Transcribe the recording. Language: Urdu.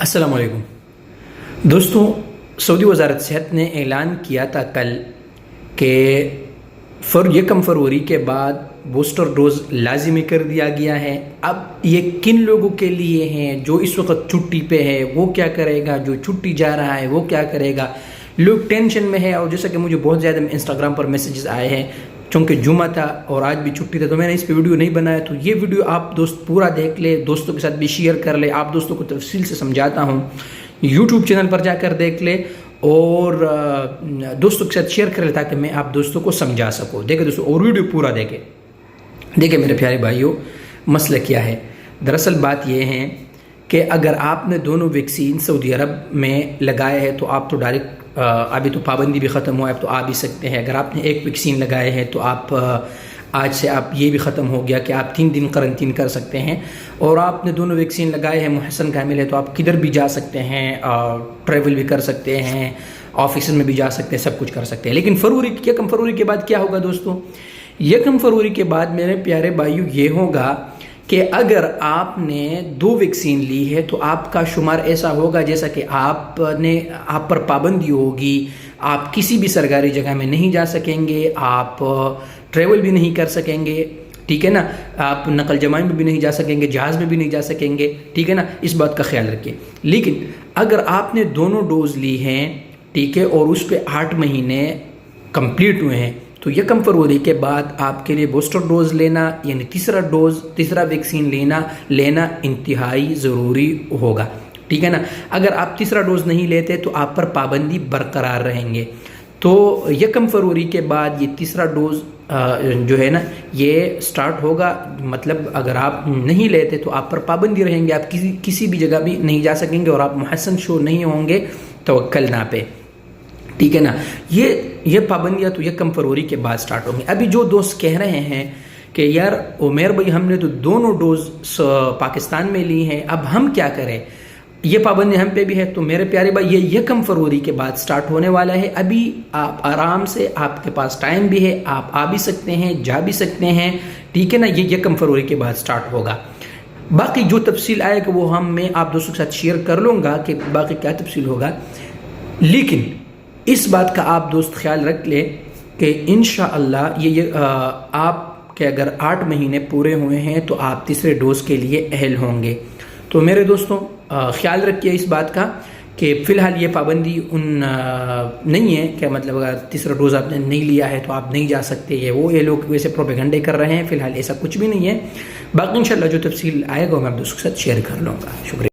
السلام علیکم دوستوں، سعودی وزارت صحت نے اعلان کیا تھا کل کہ 1 فروری کے بعد بوسٹر ڈوز لازمی کر دیا گیا ہے۔ اب یہ کن لوگوں کے لیے ہیں؟ جو اس وقت چھٹی پہ ہے وہ کیا کرے گا، جو چھٹی جا رہا ہے وہ کیا کرے گا؟ لوگ ٹینشن میں ہے، اور جیسا کہ مجھے بہت زیادہ انسٹاگرام پر میسیجز آئے ہیں، چونکہ جمعہ تھا اور آج بھی چھٹی تھا تو میں نے اس پہ ویڈیو نہیں بنایا۔ تو یہ ویڈیو آپ دوست پورا دیکھ لے، دوستوں کے ساتھ بھی شیئر کر لے، آپ دوستوں کو تفصیل سے سمجھاتا ہوں، یوٹیوب چینل پر جا کر دیکھ لے اور دوستوں کے ساتھ شیئر کر لے تاکہ میں آپ دوستوں کو سمجھا سکوں۔ دیکھیں دوستوں، اور ویڈیو پورا دیکھیں میرے پیارے بھائیوں، مسئلہ کیا ہے؟ دراصل بات یہ ہے کہ اگر آپ نے دونوں ویکسین سعودی عرب میں لگائے ہیں تو آپ تو ڈائریکٹ ابھی تو پابندی بھی ختم ہوا ہے، اب تو آ بھی سکتے ہیں۔ اگر آپ نے ایک ویکسین لگائے ہیں تو آپ آج سے آپ یہ بھی ختم ہو گیا کہ آپ 3 دن قرنطین کر سکتے ہیں، اور آپ نے دونوں ویکسین لگائے ہیں، محسن کامل ہے، تو آپ کدھر بھی جا سکتے ہیں، ٹریول بھی کر سکتے ہیں، آفیسز میں بھی جا سکتے ہیں، سب کچھ کر سکتے ہیں۔ لیکن 1 فروری کے بعد کیا ہوگا دوستوں؟ 1 فروری کے بعد میرے پیارے بھائیوں یہ ہوگا کہ اگر آپ نے 2 ویکسین لی ہے تو آپ کا شمار ایسا ہوگا جیسا کہ آپ پر پابندی ہوگی، آپ کسی بھی سرکاری جگہ میں نہیں جا سکیں گے، آپ ٹریول بھی نہیں کر سکیں گے، ٹھیک ہے نا، آپ نقل جمائی میں بھی نہیں جا سکیں گے، جہاز میں بھی نہیں جا سکیں گے، ٹھیک ہے نا، اس بات کا خیال رکھیں۔ لیکن اگر آپ نے دونوں ڈوز لی ہیں، ٹھیک ہے، اور اس پہ 8 مہینے کمپلیٹ ہوئے ہیں، تو 1 فروری کے بعد آپ کے لیے بوسٹر ڈوز لینا، یعنی تیسرا ویکسین لینا انتہائی ضروری ہوگا، ٹھیک ہے نا۔ اگر آپ تیسرا ڈوز نہیں لیتے تو آپ پر پابندی برقرار رہیں گے۔ تو 1 فروری کے بعد یہ تیسرا ڈوز جو ہے نا یہ سٹارٹ ہوگا، مطلب اگر آپ نہیں لیتے تو آپ پر پابندی رہیں گے، آپ کسی بھی جگہ بھی نہیں جا سکیں گے، اور آپ محسن شو نہیں ہوں گے توکل نہ پہ، ٹھیک ہے نا۔ یہ پابندیاں تو 1 فروری کے بعد سٹارٹ ہوں گی۔ ابھی جو دوست کہہ رہے ہیں کہ یار عمیر بھائی ہم نے تو دونوں ڈوز پاکستان میں لی ہیں، اب ہم کیا کریں، یہ پابندی ہم پہ بھی ہے، تو میرے پیارے بھائی یہ 1 فروری کے بعد سٹارٹ ہونے والا ہے۔ ابھی آپ آرام سے، آپ کے پاس ٹائم بھی ہے، آپ آ بھی سکتے ہیں، جا بھی سکتے ہیں، ٹھیک ہے نا۔ یہ 1 فروری کے بعد سٹارٹ ہوگا۔ باقی جو تفصیل آئے گا وہ میں آپ دوستوں کے ساتھ شیئر کر لوں گا کہ باقی کیا تفصیل ہوگا، لیکن اس بات کا آپ دوست خیال رکھ لیں کہ انشاءاللہ یہ آپ کے اگر 8 مہینے پورے ہوئے ہیں تو آپ تیسرے ڈوز کے لیے اہل ہوں گے۔ تو میرے دوستوں خیال رکھیے اس بات کا کہ فی الحال یہ پابندی نہیں ہے کہ مطلب اگر تیسرا ڈوز آپ نے نہیں لیا ہے تو آپ نہیں جا سکتے، یہ لوگ ویسے پروپیگنڈے کر رہے ہیں، فی الحال ایسا کچھ بھی نہیں ہے۔ باقی انشاءاللہ جو تفصیل آئے گا میں آپ دوستوں کے ساتھ شیئر کر لوں گا۔ شکریہ۔